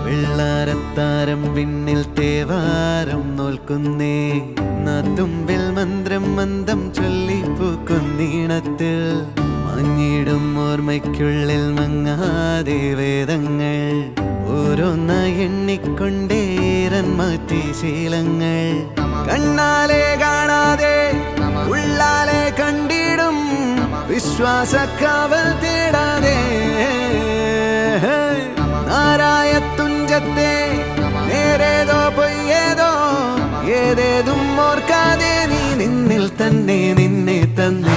വെള്ളാരത്താരം വിണ്ണിൽ തേവാരം നോൽക്കുന്നേ തുമ്പിൽ മന്ത്രം മന്ദം ചൊല്ലിപ്പൂക്കുന്നീണത്തിൽ മങ്ങിടും ഓർമ്മയ്ക്കുള്ളിൽ മങ്ങാതെ വേദങ്ങൾ ഓരോന്നായി എണ്ണിക്കൊണ്ടേരൻ മാറ്റി ശീലങ്ങൾ കണ്ണാലെ കാണാതെ ഉള്ളാലെ കണ്ടിടും വിശ്വാസക്കാവൽ തേടാതെ നാരായ തുഞ്ചത്തെ നേരേതോ പൊയ്യേതോ ഏതേതും ഓർക്കാതെ നീ നിന്നിൽ തന്നെ നിന്നെ തന്നെ